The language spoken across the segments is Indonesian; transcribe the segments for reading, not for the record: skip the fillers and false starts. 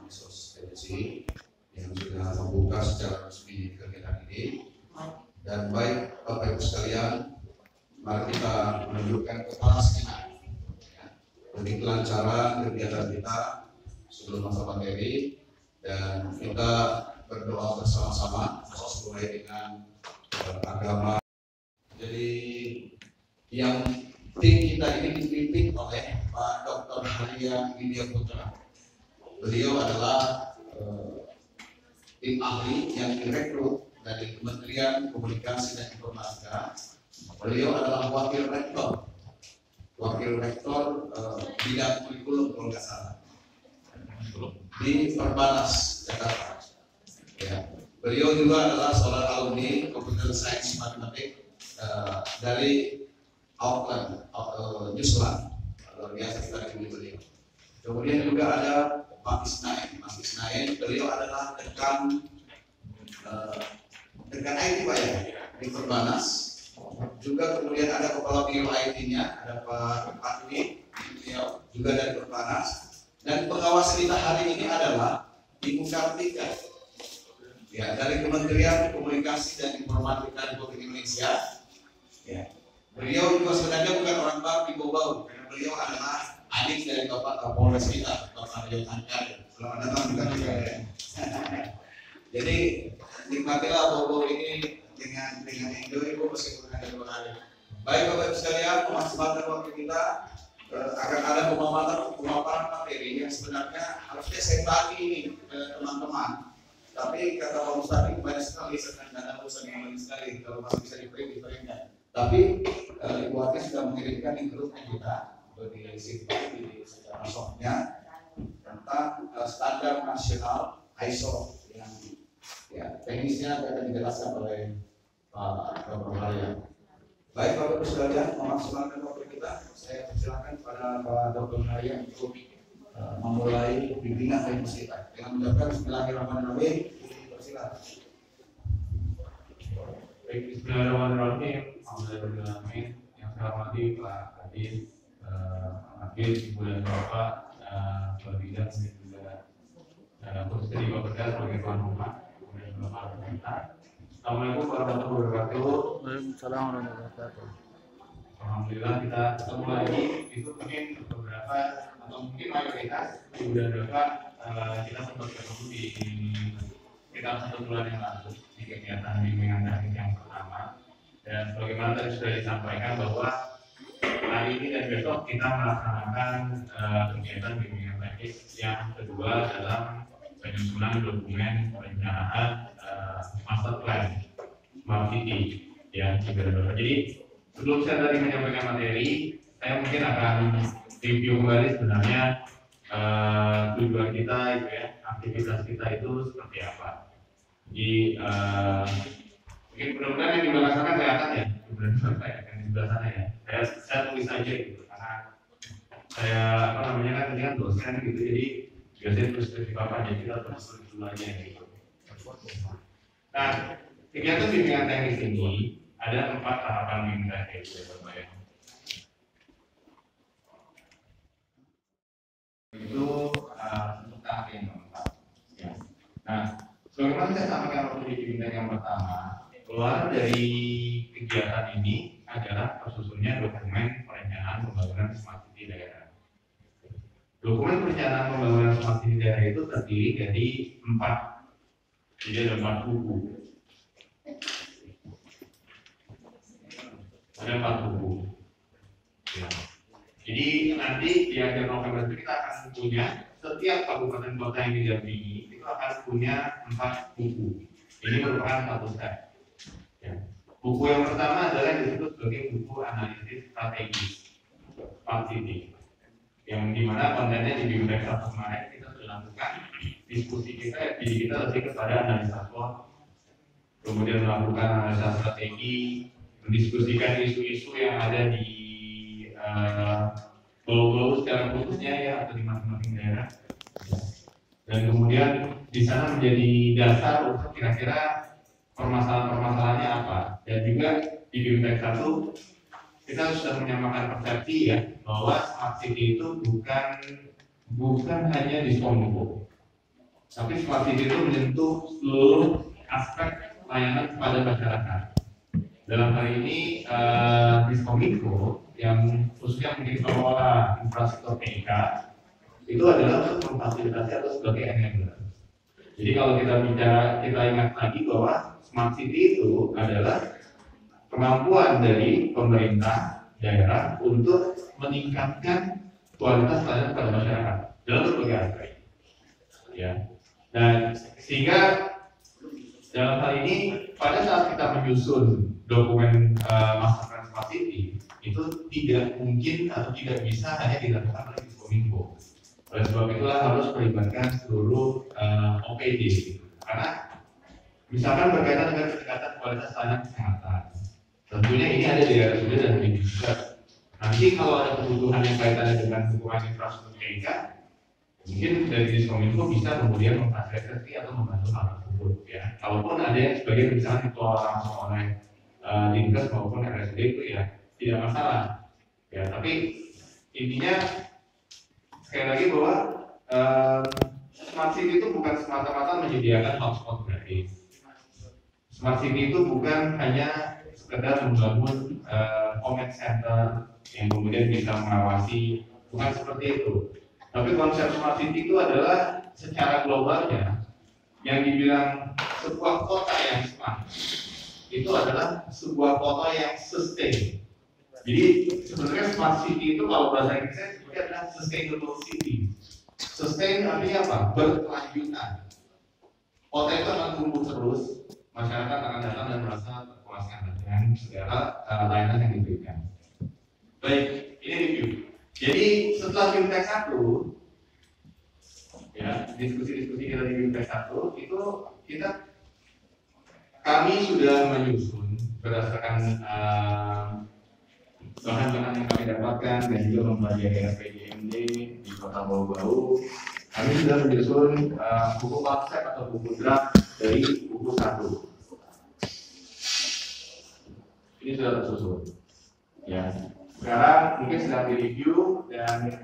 Mesos TNC yang sudah membuka secara resmi kegiatan ini. Dan baik Bapak Ibu sekalian, mari kita menunjukkan kepastian demi kelancaran kegiatan kita sebelum masa pandemi, dan kita berdoa bersama-sama sesuai dengan agama. Jadi yang tim kita ini dipimpin oleh Pak Dr. Haria Widya Putra. Beliau adalah tim ahli yang direkrut dari Kementerian Komunikasi dan Informatika. Beliau adalah wakil rektor bidang kurikulum kalau nggak salah di Perbanas Jakarta. Ya. Beliau juga adalah seorang alumni Computer Science Matematik dari Auckland, New Zealand. Luar biasa kita dikunjungi beliau. Kemudian juga ada Pak Isnain. Mas Isnain, beliau adalah dekan IT Pak ya, di Perbanas. Juga kemudian ada kepala biro IT-nya, ada Pak Dwi, beliau juga dari Perbanas. Dan pengawas kita hari ini adalah Ibu Kartika, ya, dari Kementerian Komunikasi dan Informatika Republik Indonesia. Ya. Beliau juga sebenarnya bukan orang baru di Bau, karena beliau adalah adik dari Bapak Kapolres kita, Bapak Aryo Angkar. Selamat datang juga ya. Jadi nikmatilah Bau ini dengan enjoy meskipun ada 2 hari. Baik Bapak Ibu sekalian, memaksimalkan waktu kita akan ada pemaparan materi yang sebenarnya harusnya saya bagi ini ke teman-teman. Tapi kata Pak Ustadz banyak sekali sebenarnya urusan yang banyak sekali, kalau masih bisa di-print. Tapi Ibu Ati sudah mengirimkan di grupnya kita untuk disimpan di secara softnya tentang standar nasional ISO yang ya teknisnya akan dijelaskan oleh Pak Dr. Haria. Baik Bapak Ibu sekalian, memaksimalkan waktu kita, saya persilakan kepada Pak Dr. Haria untuk memulai pimpinan teknis kita dengan mengucapkan Bismillahirrahmanirrahim. Persilakan. Baik, Bismillahirrahmanirrahim. Alhamdulillahirrahmanirrahim. Yang saya hormati Pak Kadis, Wakil, Ibu dan Bapak, Kepala Bidang dan juga khusus dari Bapak Kerja sebagai tuan rumah, kemudian Bapak Pemerintah. Assalamualaikum warahmatullahi wabarakatuh. Waalaikumsalam warahmatullahi wabarakatuh. Alhamdulillah kita ketemu lagi. Itu mungkin beberapa atau mungkin mayoritas Ibu dan Bapak kita sempat ketemu di sekitar 1 bulan yang lalu di kegiatan bimbingan daring yang pertama. Dan sebagaimana tadi sudah disampaikan bahwa hari ini dan besok kita melaksanakan kegiatan bimbingan teknis yang kedua dalam penyusunan dokumen perencanaan master plan Smart City yang kedua. Jadi sebelum saya tadi menyampaikan materi, saya mungkin akan review kembali sebenarnya tujuan kita itu ya, aktivitas kita itu seperti apa. Jadi mungkin mudah-mudahan yang di belakang sana kelihatan ya, mudah-mudahan saya akan di sebelah sana ya. Saya tulis aja gitu karena saya kan tadi kan dosen gitu, jadi biasanya tulis di papan, jadi kita terus dulu aja gitu. Nah, kegiatan bimbingan teknis ini ada 4 tahapan bimbingan teknis ya Bapak ya. Itu untuk tahap yang keempat. Ya. Nah, sebagaimana saya sampaikan waktu di bimbingan yang pertama, keluar dari kegiatan ini adalah tersusunnya dokumen perencanaan pembangunan smart city daerah. Dokumen perencanaan pembangunan smart city daerah itu terdiri dari 4. Jadi ada 4 buku. Ada 4 buku. Ya. Jadi nanti di akhir November itu kita akan punya setiap kabupaten kota yang didampingi itu akan punya 4 buku. Ini merupakan 1 set. Ya. Buku yang pertama adalah disebut sebagai buku analisis strategis Smart City, yang dimana kontennya di bimbingan satu kemarin kita sudah lakukan diskusi kita, jadi kita lebih kepada analisa SWOT, kemudian melakukan analisa strategi, mendiskusikan isu-isu yang ada di pulau-pulau secara khususnya ya, atau di masing-masing daerah, dan kemudian di sana menjadi dasar untuk kira-kira permasalahan-permasalahannya apa. Dan juga di bimbingan 1 kita sudah menyamakan persepsi ya bahwa smart city itu bukan hanya di Kominfo. Tapi smart city itu menyentuh seluruh aspek layanan kepada masyarakat. Dalam hal ini Diskominfo yang khususnya mungkin pengelola infrastruktur TK itu adalah untuk memfasilitasi atau sebagai enabler. Jadi kalau kita ingat lagi bahwa smart city itu adalah kemampuan dari pemerintah daerah untuk meningkatkan kualitas layanan pada masyarakat dalam berbagai aspek. Ya. Dan sehingga dalam hal ini pada saat kita menyusun dokumen master plan smart city itu tidak mungkin atau tidak bisa hanya dilakukan oleh Diskominfo. Oleh sebab itulah harus melibatkan seluruh OPD gitu. Karena misalkan berkaitan dengan peningkatan kualitas layanan kesehatan, tentunya ini ada di RSUD dan di Dinkes. Nanti kalau ada kebutuhan yang kaitannya dengan dukungan infrastruktur TK, mungkin dari Diskominfo bisa kemudian memfasilitasi atau membantu hal tersebut. Ya, kalaupun ada yang sebagian misalnya dikelola langsung oleh Dinkes maupun RSUD itu ya tidak masalah. Ya, tapi intinya sekali lagi bahwa smart city itu bukan semata-mata menyediakan hotspot gratis. Smart city itu bukan hanya sekedar membangun comment center yang kemudian bisa mengawasi, bukan seperti itu. Tapi konsep smart city itu adalah secara globalnya yang dibilang sebuah kota yang smart itu adalah sebuah kota yang sustain. Jadi sebenarnya smart city itu kalau bahasa Inggrisnya sebenarnya adalah sustainable city. Sustain artinya apa? Berkelanjutan. Kota itu akan tumbuh terus, masyarakat akan datang dan merasa terpuaskan dengan segala layanan yang diberikan. Baik, ini review. Jadi setelah Bimtek 1, ya diskusi-diskusi kita di Bimtek 1 itu kami sudah menyusun berdasarkan bahan-bahan yang kami dapatkan dan juga mempelajari RPJMD di Kota Bau-Bau. Kami sudah menyusun buku konsep atau buku draft dari buku 1. Ini sudah tersusun. Ya. Sekarang mungkin sedang direview dan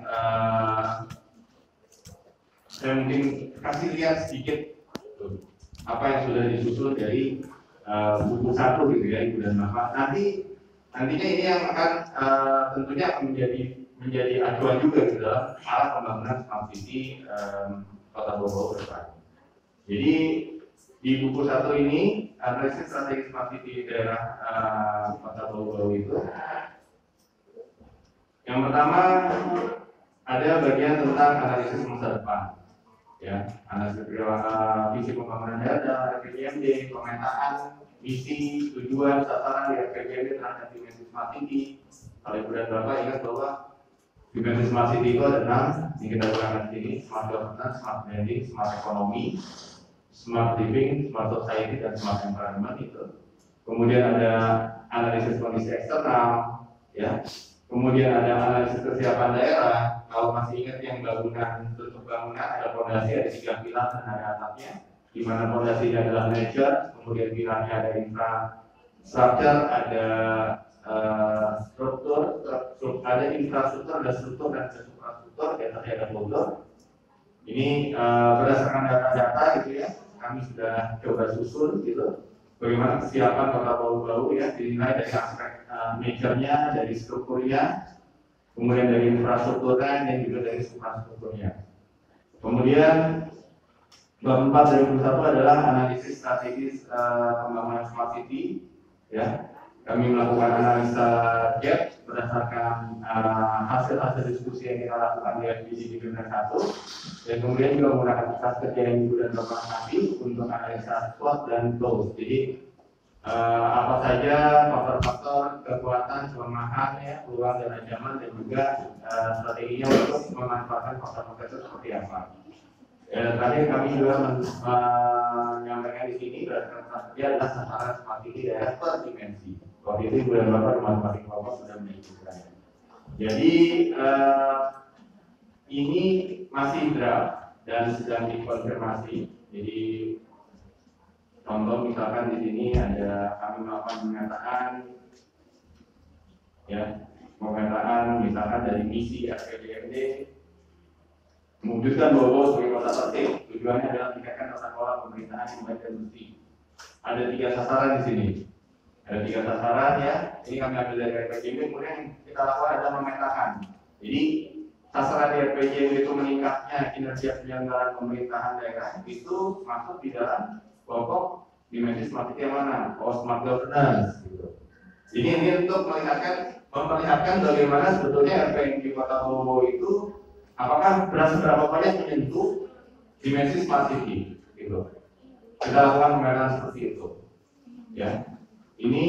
saya mungkin kasih lihat sedikit apa yang sudah disusun dari buku 1 gitu ya Ibu dan Bapak. Nantinya ini yang akan tentunya akan menjadi acuan juga di dalam arah pembangunan smart city Kota Bau-Bau ke depan. Jadi di buku 1 ini analisis strategi smart city daerah Kota Bau-Bau itu yang pertama ada bagian tentang analisis masa depan, ya, analisis visi pembangunan daerah, RPJMD, pemetaan misi, tujuan, sasaran di RPJMD terhadap dimensi smart city. Kalau Ibu dan Bapak ingat bahwa dimensi smart city itu ada 6 yang kita gunakan di sini: smart governance, smart branding, smart economy, smart living, smart society, dan smart environment itu. Kemudian ada analisis kondisi eksternal, ya. Kemudian ada analisis kesiapan daerah. Kalau masih ingat yang bentuk bangunan ada fondasi, ada 3 pilar dan ada atapnya. Di mana fondasinya adalah nature, kemudian pilarnya ada infrastruktur, ada ada infrastruktur, ada struktur dan suprastruktur, di atasnya ada folder. Ini berdasarkan data-data gitu ya, kami sudah coba susun gitu. Bagaimana kesiapan Kota Bau-Bau ya, dinilai dari aspek nature-nya, dari strukturnya, kemudian dari infrastrukturnya dan juga dari suprastrukturnya. Kemudian bab 4 dari buku 1 adalah analisis strategis pembangunan smart city. Ya, kami melakukan analisa gap berdasarkan hasil-hasil diskusi yang kita lakukan di FBC di Bimtek 1, dan kemudian juga menggunakan kertas kerja yang Ibu dan Bapak kami untuk analisa SWOT dan goals. Jadi apa saja faktor-faktor kekuatan, kelemahan, ya, peluang dan ancaman, dan juga strateginya untuk memanfaatkan faktor-faktor itu seperti apa. Dan terakhir kami juga menyampaikan di sini berdasarkan kerja adalah sasaran smart city daerah per dimensi. Waktu itu Ibu dan Bapak di masing-masing kelompok sudah menyebutkannya. Jadi ini masih draft dan sedang dikonfirmasi. Jadi contoh misalkan di sini ada kami melakukan pemetaan misalkan dari misi RPJMD, Mewujudkan Bogor sebagai kota tertib, tujuannya adalah meningkatkan tata kelola pemerintahan yang baik dan bersih. Ada 3 sasaran di sini. Ada 3 sasaran ya. Ini kami ambil dari RPJMD, kemudian kita lakukan adalah memetakan. Jadi sasaran di RPJMD itu meningkatnya kinerja penyelenggaraan pemerintahan daerah itu masuk di dalam kelompok dimensi smart city yang mana? Oh, smart governance. Gitu. Jadi ini untuk memperlihatkan bagaimana sebetulnya RPJMD Kota Bogor itu apakah seberapa banyak menyentuh dimensi smart city, gitu. Kita lakukan pemeriksaan seperti itu, ya. Ini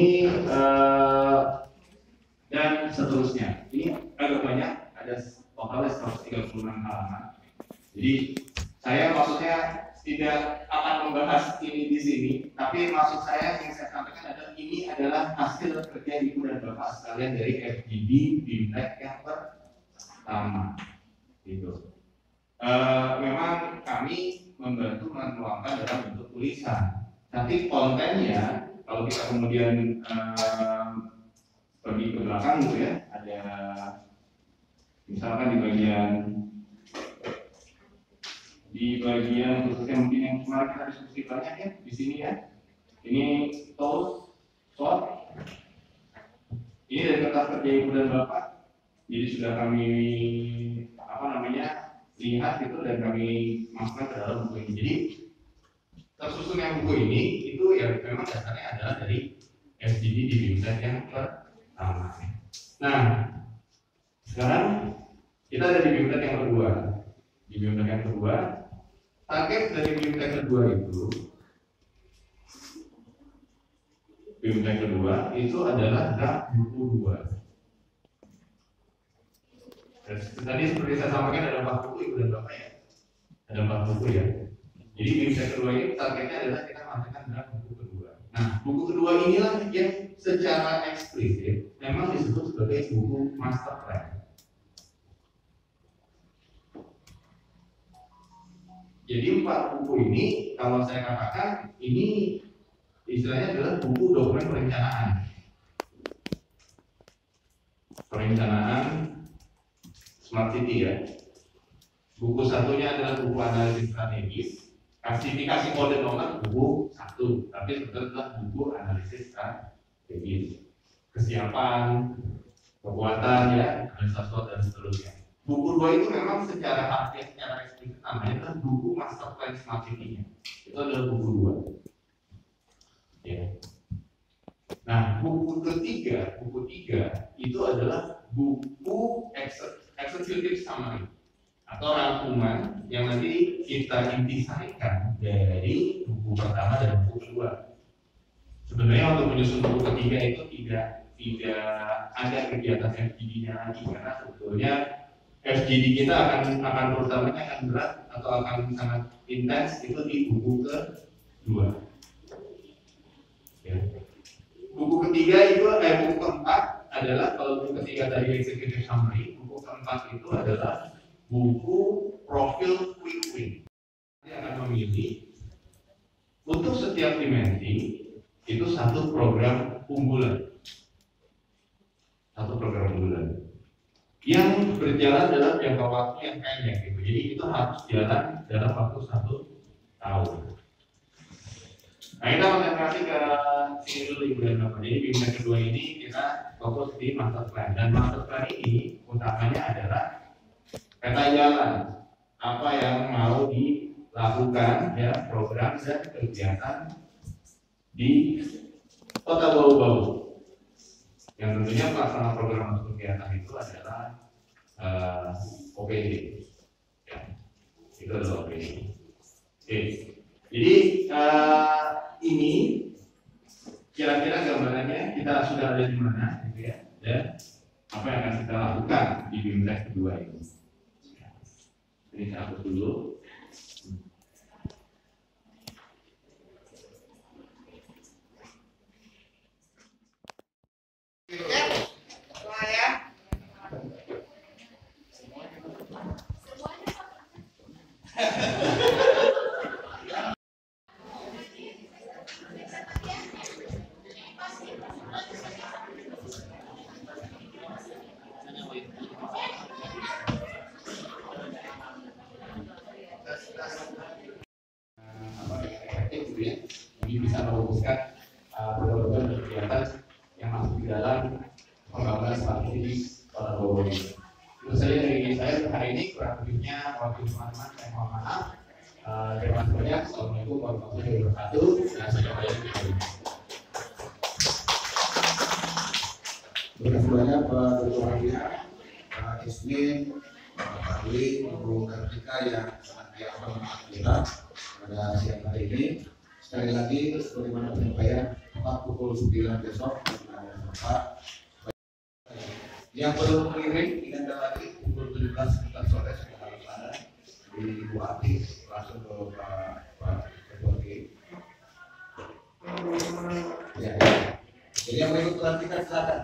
dan seterusnya. Ini agak banyak, ada totalnya 136 halaman. Jadi saya maksudnya tidak akan membahas ini di sini, tapi maksud saya yang saya sampaikan adalah ini adalah hasil kerja ibu dan bapak sekalian dari FGD BIMTEK yang pertama. Gitu. Memang kami membantu menuangkan dalam bentuk tulisan, tapi kontennya kalau kita kemudian pergi ke belakang gitu ya, ada misalkan di bagian khususnya mungkin yang kemarin kita diskusi banyak ya di sini ya, ini tools short, ini dari kertas kerja ibu dan bapak, jadi sudah kami lihat itu dan kami masukkan ke dalam buku ini. Jadi tersusunnya buku ini itu ya memang dasarnya adalah dari FGD di BIMTEK yang pertama. Nah, sekarang kita ada di BIMTEK yang kedua. Di BIMTEK yang kedua, target dari BIMTEK kedua itu adalah draft buku 2. Tadi seperti saya sampaikan ada 4 buku ibu dan bapak ya, ada 4 buku ya. Jadi BIMTEK kedua ini targetnya adalah kita mengatakan draft buku kedua. Nah, buku kedua inilah yang secara eksplisit memang disebut sebagai buku master plan. Jadi 4 buku ini kalau saya katakan ini istilahnya adalah buku dokumen perencanaan Smart City ya. Buku satunya adalah buku analisis strategis. Klasifikasi kode nomor buku 1, tapi sebetulnya adalah buku analisis strategis. Kesiapan, kekuatan ya, analisa SWOT dan seterusnya. Buku 2 itu memang secara harfiah, secara eksplisit namanya adalah buku master plan Smart City-nya. Itu adalah buku 2. Ya. Nah, buku 3 itu adalah buku executive summary atau rangkuman yang nanti kita intisarikan dari buku pertama dan buku kedua. Sebenarnya untuk menyusun buku ketiga itu tidak ada kegiatan FGD-nya lagi karena sebetulnya FGD kita akan terutamanya akan berat atau akan sangat intens itu di buku kedua. Ya. Buku ketiga itu buku keempat adalah kalau buku ketiga tadi executive summary, buku keempat itu adalah buku profil quick win. Dia akan memilih untuk setiap dimensi itu satu program unggulan, yang berjalan dalam jangka waktu yang pendek gitu. Jadi itu harus jalan dalam waktu 1 tahun. Nah, kita konsentrasi ke sini dulu ibu dan bapak. Jadi BIMTEK kedua ini kita fokus di master plan, dan master plan ini utamanya adalah peta jalan apa yang mau dilakukan ya, program dan kegiatan di Kota Bau-Bau. Yang tentunya pelaksana program atau kegiatan itu adalah OPD. Ya, itu adalah OPD. Oke. Jadi ini kira-kira gambarannya kita sudah ada di mana, gitu ya, dan apa yang akan kita lakukan di BIMTEK kedua ini. Ini saya hapus dulu. efektif gitu ya. Jadi bisa merumuskan program dan kegiatan yang masuk di dalam pembangunan smart city di Kota Bogor. Itu saja dari saya untuk hari ini, kurang lebihnya waktu teman-teman saya mohon maaf. Terima kasih banyak. Assalamualaikum warahmatullahi wabarakatuh. Dan saya kembali. Terima kasih banyak Pak Ketua Harian, Pak Ismin, Pak Dwi, Ibu Kartika yang sangat biasa bermanfaat kita pada siang hari ini. Sekali lagi, sebagaimana penyampaian, tepat pukul 9 besok ada tempat. Yang belum mengirim, ingatkan lagi pukul 17 sore sudah harus ada di Ibu Ati langsung ke Pak Ketua Harian. Ya. Jadi yang berikut pelantikan silakan.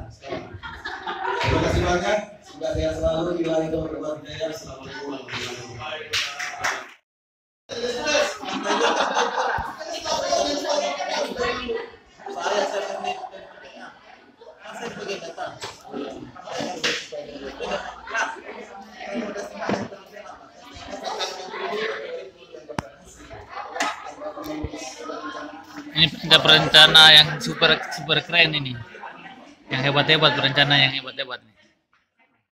Terima kasih banyak. Semoga sehat selalu. Bila itu berbuat hidayah. Assalamualaikum warahmatullahi Ini ada perencana yang super keren ini, yang hebat-hebat, perencana yang hebat-hebat nih.